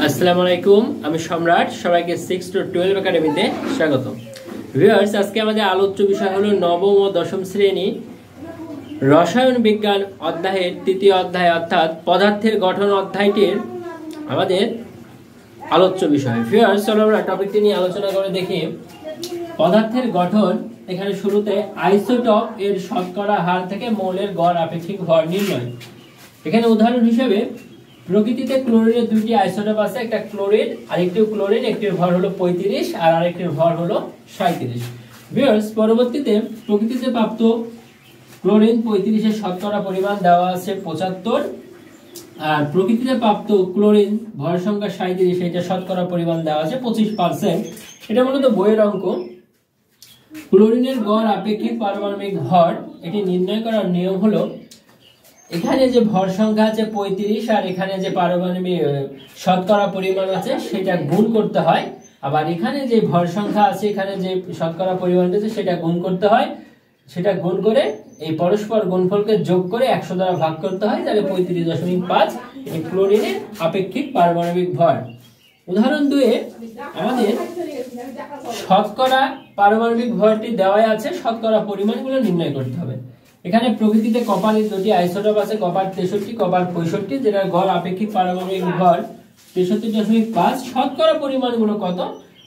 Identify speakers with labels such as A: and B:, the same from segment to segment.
A: আসসালামু আলাইকুম, আমি সম্রাট। সবাইকে 6 to 12 একাডেমিতে স্বাগত। ভিউয়ার্স, আজকে আমাদের আলোচ্য বিষয় হলো নবম ও দশম শ্রেণী রসায়ন বিজ্ঞান অধ্যায়ের তৃতীয় অধ্যায় অর্থাৎ পদার্থের গঠন অধ্যায়টির আমাদের আলোচ্য বিষয়। ভিউয়ার্স, চলো আমরা টপিকটি নিয়ে আলোচনা করে দেখি। পদার্থের গঠন, এখানে শুরুতে আইসোটপ এর শতকরা হার থেকে মৌলের গড় আপেক্ষিক ভর নির্ণয়। এখানে উদাহরণ হিসেবে প্রকৃতিতে ক্লোরিনের দুইটি আইসোটোপ আছে, একটা ক্লোরিন আরেকটি ক্লোরিন, একটির ভর হলো 35 আর আরেকটির ভর হলো 37। ভিউয়ার্স, পরবর্তীতে প্রকৃতিতে প্রাপ্ত ক্লোরিন 35 এর শতকরা পরিমাণ দেওয়া আছে 75, আর প্রকৃতিতে প্রাপ্ত ক্লোরিন ভর সংখ্যা 37, এটা শতকরা পরিমাণ দেওয়া আছে 25%। এটা মূলত বইয়ের অঙ্ক। ক্লোরিনের গড় আপেক্ষিক পারমাণবিক ভর এটি নির্ণয় করার নিয়ম হলো, এখানে যে ভর সংখ্যা আছে 35 আর এখানে যে পারমাণবিক শতকরা পরিমাণ আছে সেটা গুণ করতে হয়, আবার এখানে যে ভর সংখ্যা আছে এখানে যে শতকরা পরিমাণটা আছে সেটা গুণ করতে হয়। সেটা গুণ করে এই পরস্পর গুণফলকে যোগ করে 100 দ্বারা ভাগ করতে হয়, তাহলে 35.5 এই ক্লোরিনের আপেক্ষিক পারমাণবিক ভর। উদাহরণ 2 এ আমাদের শতকরা পারমাণবিক ভরটি দেওয়া আছে, শতকরা পরিমাণগুলো নির্ণয় করতে হবে। এখানে প্রকৃতিতে কপারের দুটি আইসোটোপ আছে, কপার 63, কপার 65, যেটার গড় আপেক্ষিক পারমাণবিক ভর 63.5। শতকরা পরিমাণগুলো কত?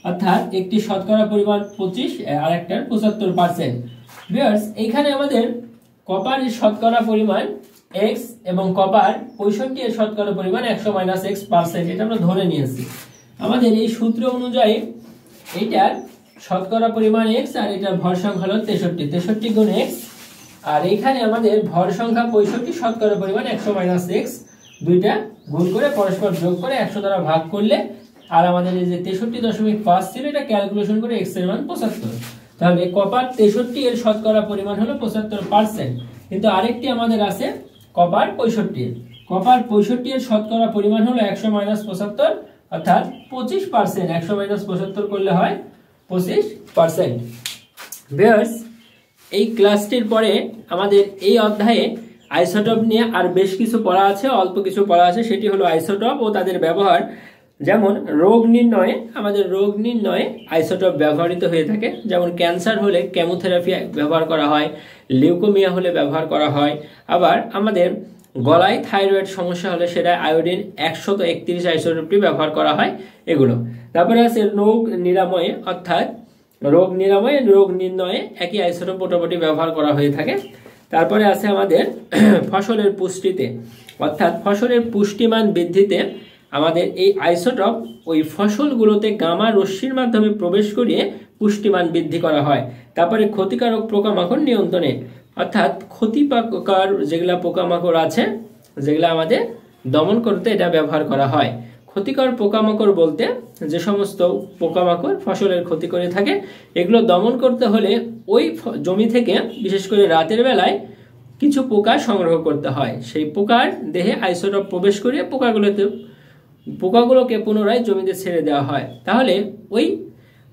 A: অর্থাৎ একটি শতকরা পরিমাণ 25 আর একটার 75%। ভিউয়ার্স, এইখানে আমাদের কপারের শতকরা পরিমাণ x এবং কপার 65 এর শতকরা পরিমাণ 100 - x%, এটা আমরা ধরে নিয়েছি। আমাদের এই সূত্র অনুযায়ী এইটার শতকরা পরিমাণ x আর এটার ভর সংখ্যা হলো 63 গুণ x, আর এখানে আমাদের ভর সংখ্যা 65, শতকরা পরিমাণ 100 - x, দুইটা গুণ করে পরস্পর যোগ করে 100 দ্বারা ভাগ করলে, আর আমাদের এই যে 63.5 ছিল এটা ক্যালকুলেশন করে x এর মান 75। তাহলে কপার 63 এর শতকরা পরিমাণ হলো 75%। কিন্তু আরেকটি আমাদের আছে কপার 65, কপার 65 এর শতকরা পরিমাণ হলো 100 - 75, অর্থাৎ 25%। 100 - 75 করলে হয় 25%। ভিউয়ার্স, এই ক্লাসটির পরে আমাদের এই অধ্যায়ে আইসোটোপ নিয়ে আর বেশ কিছু পড়া আছে, অল্প কিছু পড়া আছে। সেটি হলো আইসোটোপ ও তাদের ব্যবহার। যেমন রোগ নির্ণয়ে, আমাদের রোগ নির্ণয়ে আইসোটোপ ব্যবহৃত হয়ে থাকে। যেমন ক্যান্সার হলে কেমোথেরাপি ব্যবহার করা হয়, লিউকোমিয়া হলে ব্যবহার করা হয়, আবার আমাদের গলায় থাইরয়েড সমস্যা হলে সেটা আয়োডিন 131 আইসোটোপটি ব্যবহার করা হয়, এগুলো। তারপরে আছে রোগ নিরাময়ে, অর্থাৎ রোগ নিরাময়ে রোগ নির্ণয়ে একই আইসোটোপ মোটামুটি ব্যবহার করা হয়ে থাকে। তারপরে আছে আমাদের ফসলের পুষ্টিতে, অর্থাৎ ফসলের পুষ্টিমান বৃদ্ধিতে আমাদের এই আইসোটোপ ওই ফসলগুলোতে গামা রশ্মির মাধ্যমে প্রবেশ করিয়ে পুষ্টিমান বৃদ্ধি করা হয়। তারপরে ক্ষতিকারক পোকামাকড় নিয়ন্ত্রণে, অর্থাৎ ক্ষতিকর যেগুলা পোকামাকড় আছে যেগুলা আমাদের দমন করতে এটা ব্যবহার করা হয়। ক্ষতিকর পোকামাকড় বলতে যে সমস্ত পোকামাকড় ফসলের ক্ষতি করে থাকে, এগুলো দমন করতে হলে ওই জমি থেকে বিশেষ করে রাতের বেলায় কিছু পোকা সংগ্রহ করতে হয়। সেই পোকার দেহে আইসোটোপ প্রবেশ করিয়ে পোকাগুলোকে পুনরায় জমিতে ছেড়ে দেওয়া হয়। তাহলে ওই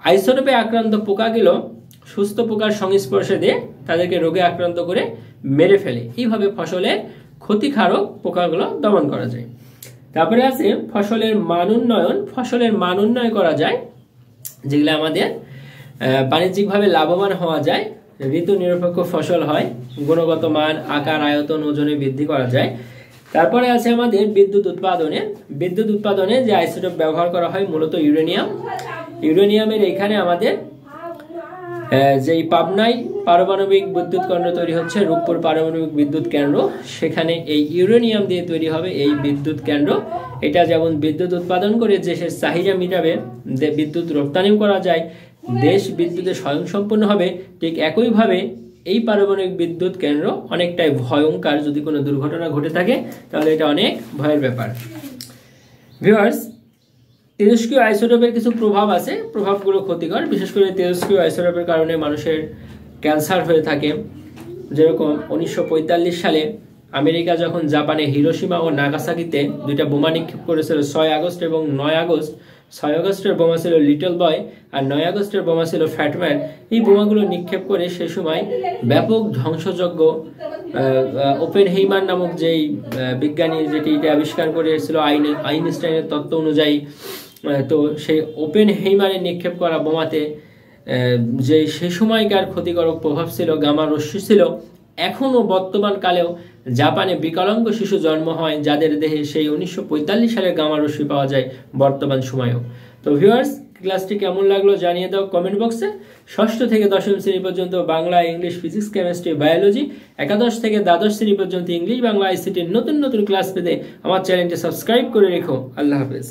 A: আইসোটোপে আক্রান্ত পোকাগুলো সুস্থ পোকার সংস্পর্শে দিয়ে তাদেরকে রোগে আক্রান্ত করে মেরে ফেলে। এইভাবে ফসলের ক্ষতিকারক পোকাগুলো দমন করা যায়। তারপরে আছে ফসলের মান উন্নয়ন। ফসলের মান উন্নয়ন করা যায় যেগুলো আমাদের বাণিজ্যিকভাবে লাভবান হওয়া যায়, ঋতু নিরপেক্ষ ফসল হয়, গুণগত মান, আকার, আয়তন, ওজনে বৃদ্ধি করা যায়। তারপরে আছে আমাদের বিদ্যুৎ উৎপাদনে। বিদ্যুৎ উৎপাদনে যে আইসোটোপ ব্যবহার করা হয় মূলত ইউরেনিয়াম। ইউরেনিয়ামের এখানে আমাদের যেই পাবনায় পারমাণবিক বিদ্যুৎ কেন্দ্র তৈরি হচ্ছে, রূপপুর পারমাণবিক বিদ্যুৎ কেন্দ্র, সেখানে এই ইউরেনিয়াম দিয়ে তৈরি হবে এই বিদ্যুৎ কেন্দ্র। এটা যেমন বিদ্যুৎ উৎপাদন করে দেশের চাহিদা মেটাবে, বিদ্যুৎ রপ্তানিও করা যায়, দেশ বিদ্যুতে স্বয়ংসম্পূর্ণ হবে, ঠিক একইভাবে এই পারমাণবিক বিদ্যুৎ কেন্দ্র অনেকটাই ভয়ঙ্কর। যদি কোনো দুর্ঘটনা ঘটে থাকে তাহলে এটা অনেক ভয়ের ব্যাপার। ভিউয়ার্স, তেজস্ক্রিয় আইসোটোপের কিছু প্রভাব আছে, প্রভাবগুলো ক্ষতিকর। বিশেষ করে তেজস্ক্রিয় আইসোটোপের কারণে মানুষের ক্যান্সার হয়ে থাকে। যেরকম 1945 সালে আমেরিকা যখন জাপানে হিরোশিমা ও নাগাসাকিতে দুইটা বোমা নিক্ষেপ করেছিল 6 আগস্ট এবং 9 আগস্ট 6 আগস্টের বোমা ছিল লিটল বয়, আর 9 আগস্টের বোমা ছিল ফ্যাটম্যান। এই বোমাগুলো নিক্ষেপ করে সে সময় ব্যাপক ধ্বংসযজ্ঞ ওপেনহেইমার নামক যেই বিজ্ঞানী যেটি এটা আবিষ্কার করেছিল আইনস্টাইনের তত্ত্ব অনুযায়ী, তো সেই ওপেনহেইমারে নিক্ষেপ করা বোমাতে যে সে সময়কার ক্ষতিকারক প্রভাব ছিল, গামা রশ্মি ছিল। এখনও বর্তমান কালেও জাপানে বিকলাঙ্গ শিশু জন্ম হয় যাদের দেহে সেই 1945 সালের গামা রশ্মি পাওয়া যায় বর্তমান সময়েও। তো ভিউয়ার্স, ক্লাসটি কেমন লাগলো জানিয়ে দাও কমেন্ট বক্সে। 6ষ্ঠ থেকে 10ম শ্রেণী পর্যন্ত Bangla, English, physics, chemistry, biology, একাদশ থেকে দ্বাদশ শ্রেণী পর্যন্ত ইংলিশ, বাংলা, আইসিটির নতুন নতুন ক্লাস পেতে আমার চ্যানেলটি সাবস্ক্রাইব করে রেখো। আল্লাহ হাফেজ।